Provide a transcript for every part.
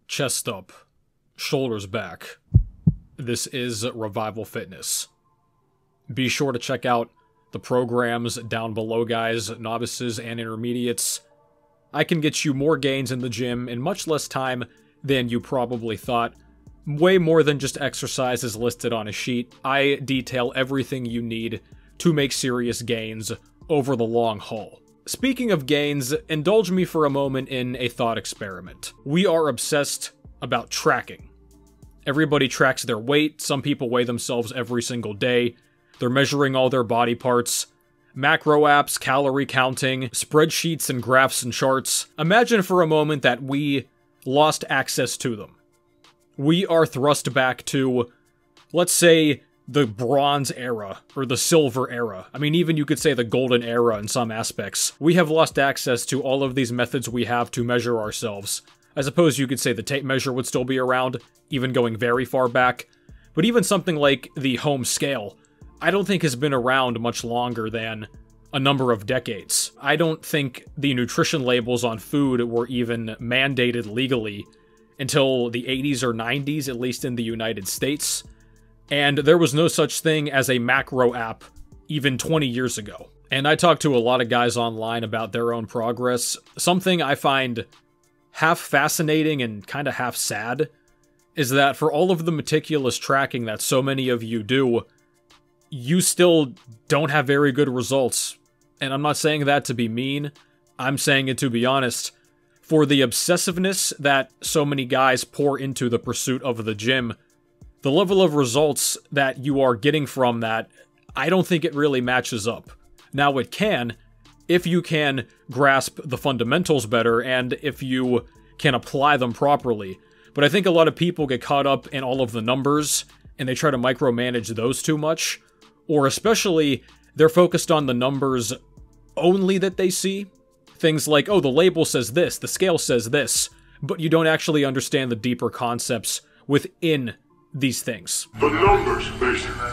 chest up, shoulders back. This is Revival Fitness. Be sure to check out the programs down below, guys, novices and intermediates. I can get you more gains in the gym in much less time than you probably thought. Way more than just exercises listed on a sheet. I detail everything you need to make serious gains over the long haul. Speaking of gains, indulge me for a moment in a thought experiment. We are obsessed about tracking. Everybody tracks their weight. Some people weigh themselves every single day. They're measuring all their body parts. Macro apps, calorie counting, spreadsheets and graphs and charts. Imagine for a moment that we lost access to them. We are thrust back to, let's say, the Bronze Era, or the Silver Era. I mean, even you could say the Golden Era in some aspects. We have lost access to all of these methods we have to measure ourselves. I suppose you could say the tape measure would still be around, even going very far back. But even something like the home scale, I don't think has been around much longer than a number of decades. I don't think the nutrition labels on food were even mandated legally until the 80s or 90s, at least in the United States. And there was no such thing as a macro app even 20 years ago. And I talked to a lot of guys online about their own progress. Something I find half fascinating and kind of half sad is that for all of the meticulous tracking that so many of you do, you still don't have very good results. And I'm not saying that to be mean, I'm saying it to be honest. For the obsessiveness that so many guys pour into the pursuit of the gym, the level of results that you are getting from that, I don't think it really matches up. Now it can, if you can grasp the fundamentals better and if you can apply them properly. But I think a lot of people get caught up in all of the numbers and they try to micromanage those too much. Or especially, they're focused on the numbers only that they see. Things like, oh, the label says this, the scale says this, but you don't actually understand the deeper concepts within these things. The numbers, basically.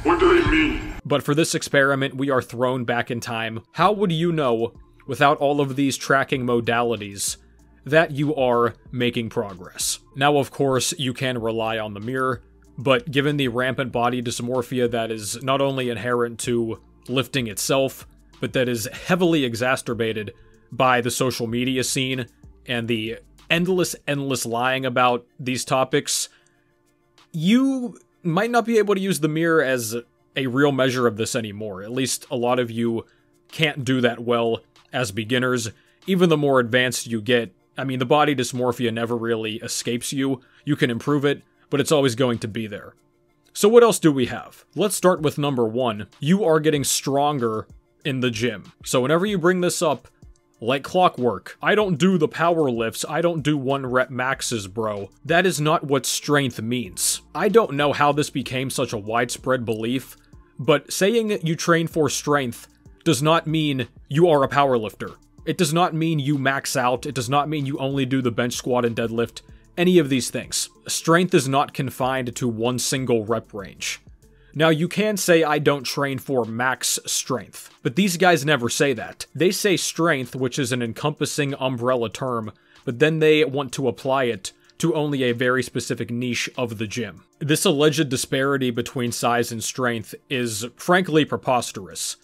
What do they mean? But for this experiment, we are thrown back in time. How would you know, without all of these tracking modalities, that you are making progress? Now, of course, you can rely on the mirror, but given the rampant body dysmorphia that is not only inherent to lifting itself, but that is heavily exacerbated by the social media scene and the endless lying about these topics, you might not be able to use the mirror as a real measure of this anymore. At least a lot of you can't do that well as beginners. Even the more advanced you get, I mean, the body dysmorphia never really escapes you. You can improve it, but it's always going to be there. So what else do we have? Let's start with number one. You are getting stronger in the gym. So whenever you bring this up, like clockwork, I don't do the power lifts, I don't do 1 rep maxes, bro. That is not what strength means. I don't know how this became such a widespread belief, but saying you train for strength does not mean you are a powerlifter. It does not mean you max out, it does not mean you only do the bench squat and deadlift, any of these things. Strength is not confined to one single rep range. Now, you can say I don't train for max strength, but these guys never say that. They say strength, which is an encompassing umbrella term, but then they want to apply it to only a very specific niche of the gym. This alleged disparity between size and strength is frankly preposterous.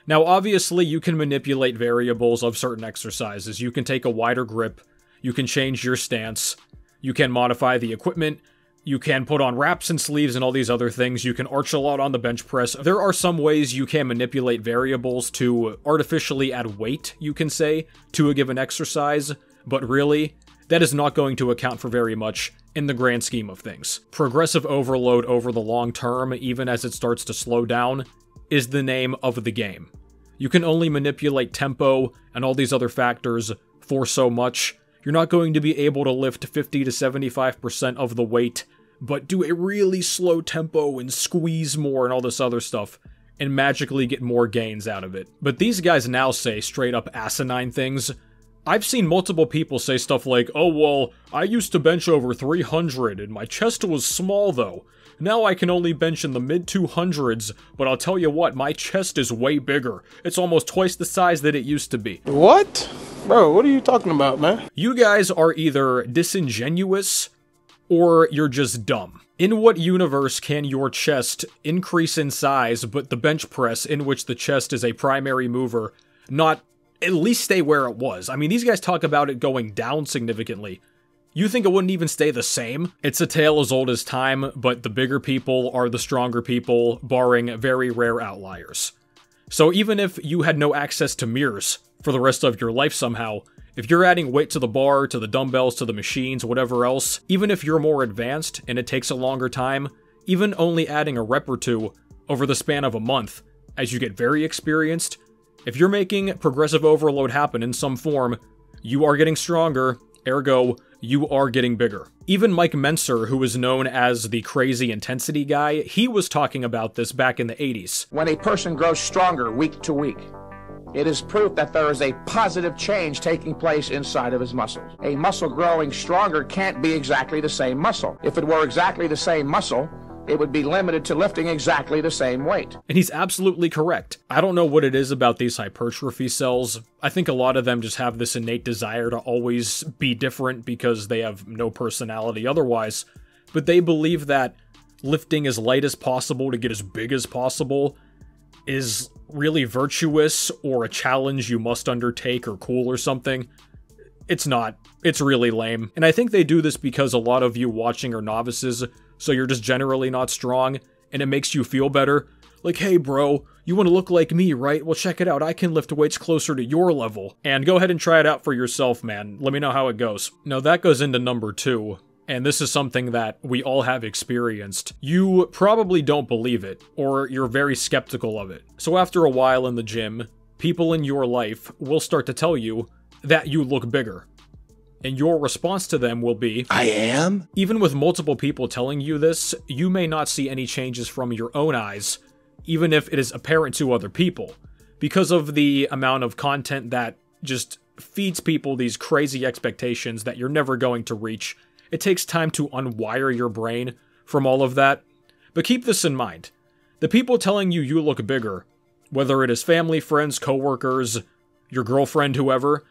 Now, obviously, you can manipulate variables of certain exercises. You can take a wider grip, you can change your stance, you can modify the equipment, you can put on wraps and sleeves and all these other things. You can arch a lot on the bench press. There are some ways you can manipulate variables to artificially add weight, you can say, to a given exercise, but really, that is not going to account for very much in the grand scheme of things. Progressive overload over the long term, even as it starts to slow down, is the name of the game. You can only manipulate tempo and all these other factors for so much. You're not going to be able to lift 50 to 75% of the weight, but do a really slow tempo and squeeze more and all this other stuff, and magically get more gains out of it. But these guys now say straight up asinine things I've seen multiple people say stuff like, oh well, I used to bench over 300 and my chest was small though. Now I can only bench in the mid 200s, but I'll tell you what, my chest is way bigger. It's almost twice the size that it used to be. What? Bro, what are you talking about, man? You guys are either disingenuous or you're just dumb. In what universe can your chest increase in size, but the bench press, in which the chest is a primary mover, not at least stay where it was? I mean, these guys talk about it going down significantly. You think it wouldn't even stay the same? It's a tale as old as time, but the bigger people are the stronger people, barring very rare outliers. So even if you had no access to mirrors for the rest of your life somehow, if you're adding weight to the bar, to the dumbbells, to the machines, whatever else, even if you're more advanced and it takes a longer time, even only adding a rep or two over the span of a month, as you get very experienced, if you're making progressive overload happen in some form, you are getting stronger, ergo, you are getting bigger. Even Mike Menser, who is known as the crazy intensity guy, he was talking about this back in the 80s. When a person grows stronger week to week, it is proof that there is a positive change taking place inside of his muscles. A muscle growing stronger can't be exactly the same muscle. If it were exactly the same muscle, it would be limited to lifting exactly the same weight. And he's absolutely correct. I don't know what it is about these hypertrophy cells. I think a lot of them just have this innate desire to always be different because they have no personality otherwise. But they believe that lifting as light as possible to get as big as possible is really virtuous or a challenge you must undertake or cool or something. It's not. It's really lame. And I think they do this because a lot of you watching are novices, so you're just generally not strong, and it makes you feel better. Like, hey bro, you want to look like me, right? Well, check it out, I can lift weights closer to your level. And go ahead and try it out for yourself, man. Let me know how it goes. Now that goes into number 2, and this is something that we all have experienced. You probably don't believe it, or you're very skeptical of it. So after a while in the gym, people in your life will start to tell you that you look bigger. And your response to them will be, I am? Even with multiple people telling you this, you may not see any changes from your own eyes, even if it is apparent to other people, because of the amount of content that just feeds people these crazy expectations that you're never going to reach. It takes time to unwire your brain from all of that. But keep this in mind. The people telling you you look bigger, whether it is family, friends, coworkers, your girlfriend, whoever,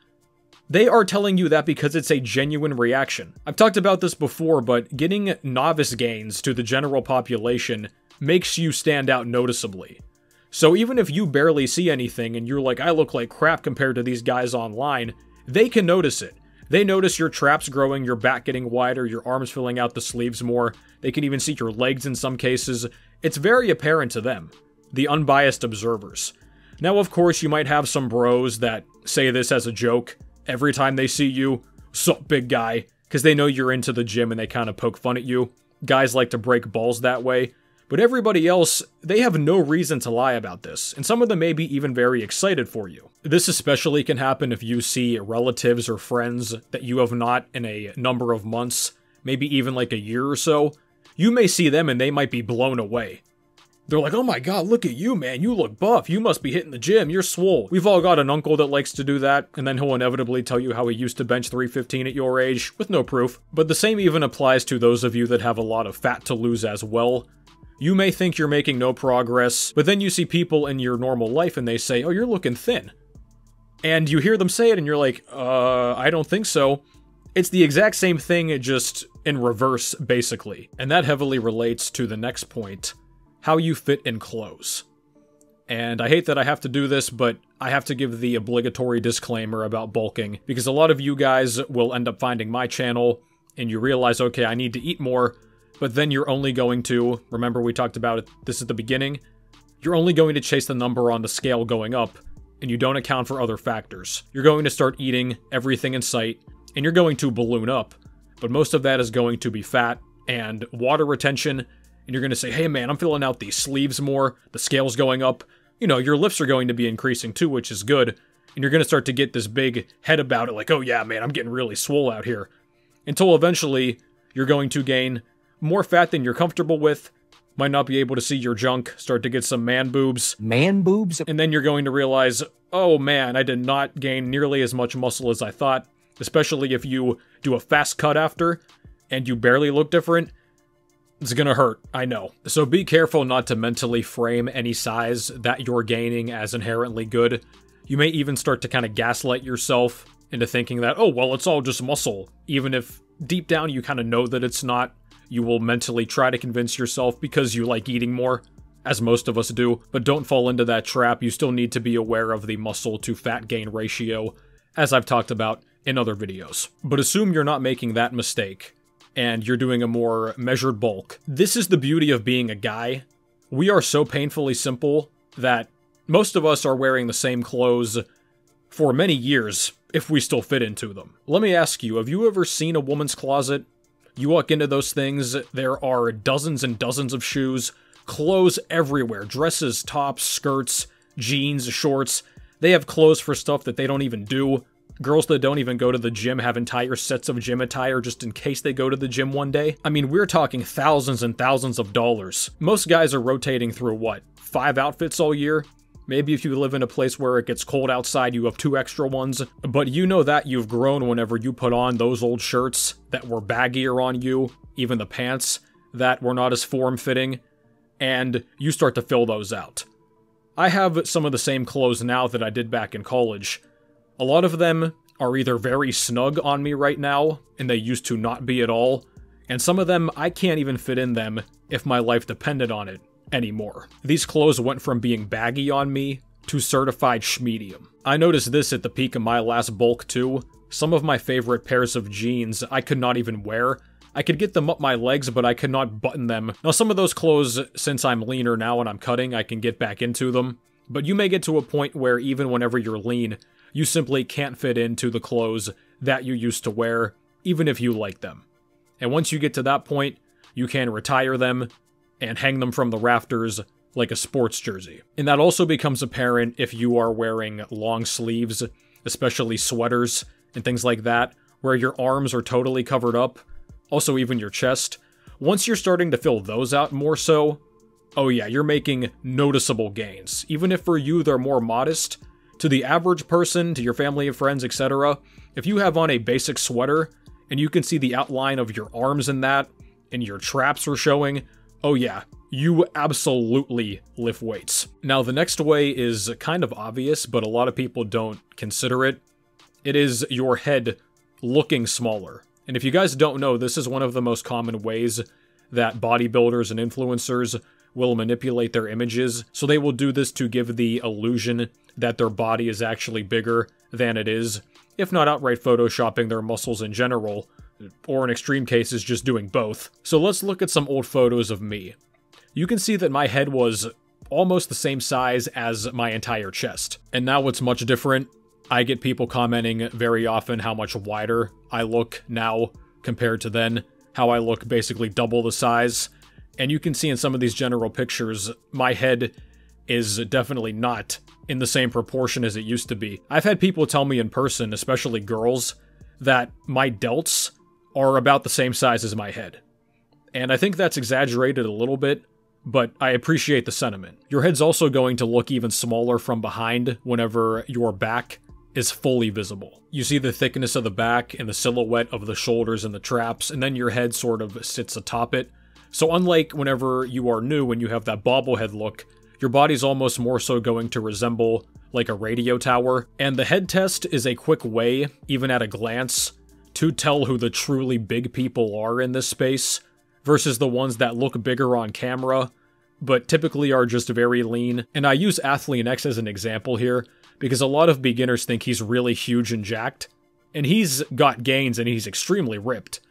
they are telling you that because it's a genuine reaction. I've talked about this before, but getting novice gains to the general population makes you stand out noticeably. So even if you barely see anything and you're like, I look like crap compared to these guys online, they can notice it. They notice your traps growing, your back getting wider, your arms filling out the sleeves more. They can even see your legs in some cases. It's very apparent to them, the unbiased observers. Now, of course, you might have some bros that say this as a joke every time they see you, sup big guy, because they know you're into the gym and they kind of poke fun at you. Guys like to break balls that way. But everybody else, they have no reason to lie about this, and some of them may be even very excited for you. This especially can happen if you see relatives or friends that you have not in a number of months, maybe even like a year or so. You may see them and they might be blown away. They're like, oh my god, look at you, man, you look buff, you must be hitting the gym, you're swole. We've all got an uncle that likes to do that, and then he'll inevitably tell you how he used to bench 315 at your age, with no proof. But the same even applies to those of you that have a lot of fat to lose as well. You may think you're making no progress, but then you see people in your normal life and they say, oh, you're looking thin. And you hear them say it and you're like, I don't think so. It's the exact same thing, just in reverse, basically. And that heavily relates to the next point. How you fit in clothes. And I hate that I have to do this, but I have to give the obligatory disclaimer about bulking, because a lot of you guys will end up finding my channel, and you realize, okay, I need to eat more, but then you're only going to, remember we talked about it, this is the beginning, you're only going to chase the number on the scale going up, and you don't account for other factors. You're going to start eating everything in sight, and you're going to balloon up, but most of that is going to be fat and water retention. And you're going to say, hey man, I'm filling out these sleeves more, the scale's going up. You know, your lifts are going to be increasing too, which is good. And you're going to start to get this big head about it, like, oh yeah, man, I'm getting really swole out here. Until eventually, you're going to gain more fat than you're comfortable with, might not be able to see your junk, start to get some man boobs. Man boobs? And then you're going to realize, oh man, I did not gain nearly as much muscle as I thought, especially if you do a fast cut after, and you barely look different. It's gonna hurt, I know. So be careful not to mentally frame any size that you're gaining as inherently good. You may even start to kind of gaslight yourself into thinking that, oh, well, it's all just muscle. Even if deep down you kind of know that it's not, you will mentally try to convince yourself because you like eating more, as most of us do. But don't fall into that trap. You still need to be aware of the muscle to fat gain ratio, as I've talked about in other videos. But assume you're not making that mistake, and you're doing a more measured bulk. This is the beauty of being a guy. We are so painfully simple that most of us are wearing the same clothes for many years, if we still fit into them. Let me ask you, have you ever seen a woman's closet? You walk into those things, there are dozens and dozens of shoes, clothes everywhere, dresses, tops, skirts, jeans, shorts. They have clothes for stuff that they don't even do. Girls that don't even go to the gym have entire sets of gym attire just in case they go to the gym one day. I mean, we're talking thousands and thousands of dollars. Most guys are rotating through, what, 5 outfits all year? Maybe if you live in a place where it gets cold outside, you have 2 extra ones. But you know that you've grown whenever you put on those old shirts that were baggier on you, even the pants that were not as form-fitting, and you start to fill those out. I have some of the same clothes now that I did back in college. A lot of them are either very snug on me right now, and they used to not be at all, and some of them I can't even fit in them if my life depended on it anymore. These clothes went from being baggy on me to certified schmedium. I noticed this at the peak of my last bulk too. Some of my favorite pairs of jeans I could not even wear. I could get them up my legs, but I could not button them. Now some of those clothes, since I'm leaner now and I'm cutting, I can get back into them. But you may get to a point where even whenever you're lean, you simply can't fit into the clothes that you used to wear, even if you like them. And once you get to that point, you can retire them and hang them from the rafters like a sports jersey. And that also becomes apparent if you are wearing long sleeves, especially sweaters and things like that, where your arms are totally covered up, also even your chest. Once you're starting to fill those out more so, oh yeah, you're making noticeable gains. Even if for you they're more modest, to the average person, to your family and friends, etc., if you have on a basic sweater and you can see the outline of your arms in that, and your traps are showing, oh yeah, you absolutely lift weights. Now the next way is kind of obvious, but a lot of people don't consider it. It is your head looking smaller. And if you guys don't know, this is one of the most common ways that bodybuilders and influencers will manipulate their images. So they will do this to give the illusion that their body is actually bigger than it is, if not outright photoshopping their muscles in general, or in extreme cases just doing both. So let's look at some old photos of me. You can see that my head was almost the same size as my entire chest. And now it's much different. I get people commenting very often how much wider I look now compared to then, how I look basically double the size. And you can see in some of these general pictures, my head is definitely not in the same proportion as it used to be. I've had people tell me in person, especially girls, that my delts are about the same size as my head. And I think that's exaggerated a little bit, but I appreciate the sentiment. Your head's also going to look even smaller from behind whenever your back is fully visible. You see the thickness of the back and the silhouette of the shoulders and the traps, and then your head sort of sits atop it. So unlike whenever you are new and you have that bobblehead look, your body's almost more so going to resemble like a radio tower. And the head test is a quick way, even at a glance, to tell who the truly big people are in this space, versus the ones that look bigger on camera, but typically are just very lean. And I use Athlete X as an example here, because a lot of beginners think he's really huge and jacked, and he's got gains and he's extremely ripped.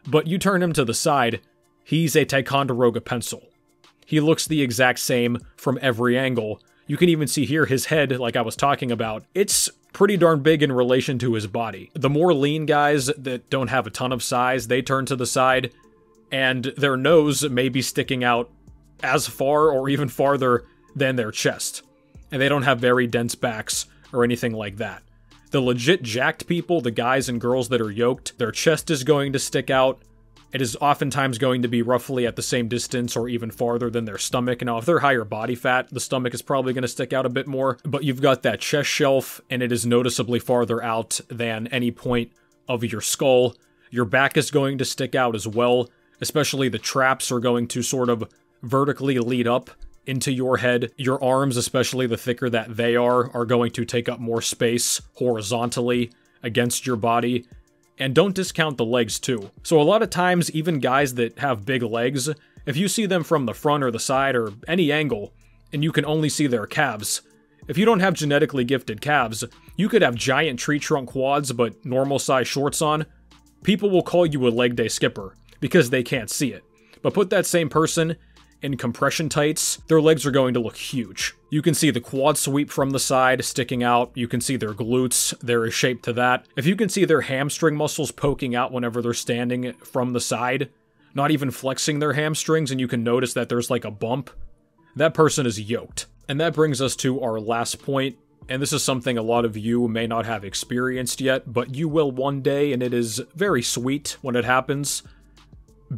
But you turn him to the side, he's a Ticonderoga pencil. He looks the exact same from every angle. You can even see here his head, like I was talking about. It's pretty darn big in relation to his body. The more lean guys that don't have a ton of size, they turn to the side, and their nose may be sticking out as far or even farther than their chest. And they don't have very dense backs or anything like that. The legit jacked people, the guys and girls that are yoked, their chest is going to stick out, it is oftentimes going to be roughly at the same distance or even farther than their stomach. Now, if they're higher body fat, the stomach is probably going to stick out a bit more, but you've got that chest shelf, and it is noticeably farther out than any point of your skull. Your back is going to stick out as well, especially the traps are going to sort of vertically lead up into your head. Your arms, especially the thicker that they are going to take up more space horizontally against your body. And don't discount the legs too. So a lot of times, even guys that have big legs, if you see them from the front or the side or any angle, and you can only see their calves, if you don't have genetically gifted calves, you could have giant tree trunk quads but normal size shorts on. People will call you a leg day skipper because they can't see it. But put that same person in compression tights, their legs are going to look huge. You can see the quad sweep from the side sticking out. You can see their glutes. There is shape to that. If you can see their hamstring muscles poking out whenever they're standing from the side, not even flexing their hamstrings, and you can notice that there's like a bump, that person is yoked. And that brings us to our last point, and this is something a lot of you may not have experienced yet, but you will one day, and it is very sweet when it happens.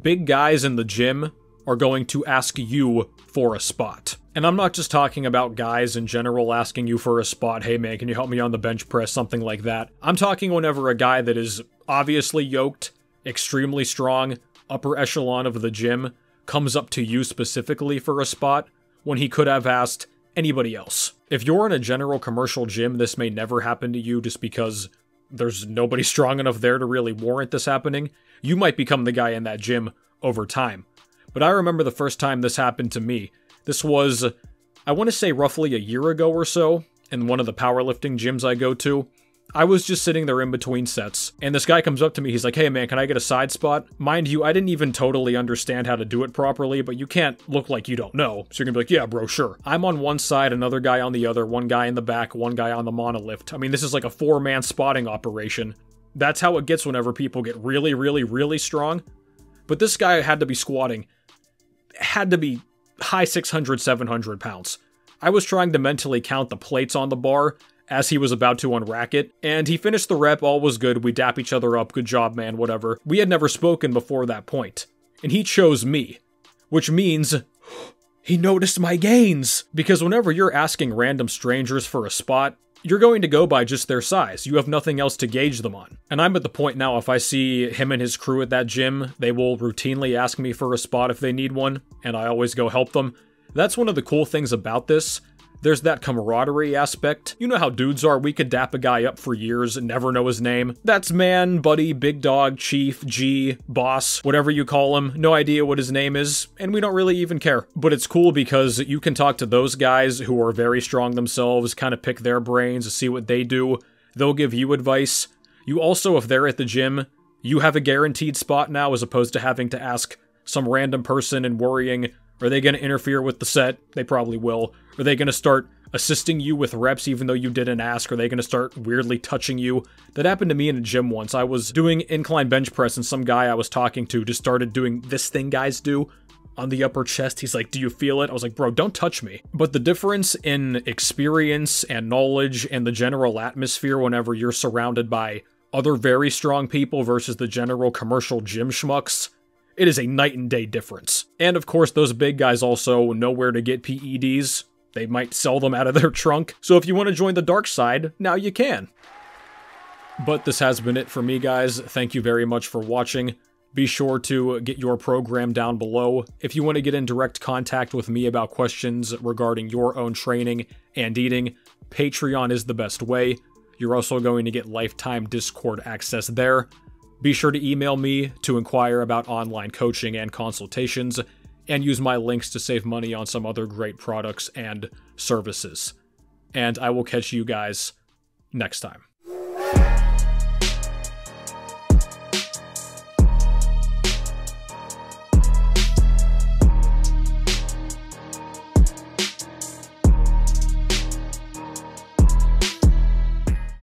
Big guys in the gym are going to ask you for a spot. And I'm not just talking about guys in general asking you for a spot, hey man, can you help me on the bench press, something like that. I'm talking whenever a guy that is obviously yoked, extremely strong, upper echelon of the gym, comes up to you specifically for a spot, when he could have asked anybody else. If you're in a general commercial gym, this may never happen to you just because there's nobody strong enough there to really warrant this happening. You might become the guy in that gym over time. But I remember the first time this happened to me. This was, I want to say roughly a year ago or so, in one of the powerlifting gyms I go to. I was just sitting there in between sets, and this guy comes up to me, he's like, hey man, can I get a side spot? Mind you, I didn't even totally understand how to do it properly, but you can't look like you don't know. So you're gonna be like, yeah bro, sure. I'm on one side, another guy on the other, one guy in the back, one guy on the monolift. I mean, this is like a 4-man spotting operation. That's how it gets whenever people get really, really, really strong. But this guy had to be squatting, had to be high 600, 700 pounds. I was trying to mentally count the plates on the bar as he was about to unrack it, and he finished the rep, all was good, we dap each other up, good job man, whatever. We had never spoken before that point, and he chose me, which means he noticed my gains. Because whenever you're asking random strangers for a spot, you're going to go by just their size. You have nothing else to gauge them on. And I'm at the point now, if I see him and his crew at that gym, they will routinely ask me for a spot if they need one, and I always go help them. That's one of the cool things about this. There's that camaraderie aspect. You know how dudes are, we could dap a guy up for years and never know his name. That's man, buddy, big dog, chief, G, boss, whatever you call him, no idea what his name is, and we don't really even care. But it's cool because you can talk to those guys who are very strong themselves, kind of pick their brains, see what they do. They'll give you advice. You also, if they're at the gym, you have a guaranteed spot now as opposed to having to ask some random person and worrying, are they going to interfere with the set? They probably will. Are they going to start assisting you with reps even though you didn't ask? Are they going to start weirdly touching you? That happened to me in a gym once. I was doing incline bench press and some guy I was talking to just started doing this thing guys do on the upper chest. He's like, do you feel it? I was like, bro, don't touch me. But the difference in experience and knowledge and the general atmosphere whenever you're surrounded by other very strong people versus the general commercial gym schmucks, it is a night and day difference. And of course, those big guys also know where to get PEDs. They might sell them out of their trunk. So if you want to join the dark side, now you can. But this has been it for me, guys. Thank you very much for watching. Be sure to get your program down below. If you want to get in direct contact with me about questions regarding your own training and eating, Patreon is the best way. You're also going to get lifetime Discord access there. Be sure to email me to inquire about online coaching and consultations, and use my links to save money on some other great products and services. And I will catch you guys next time.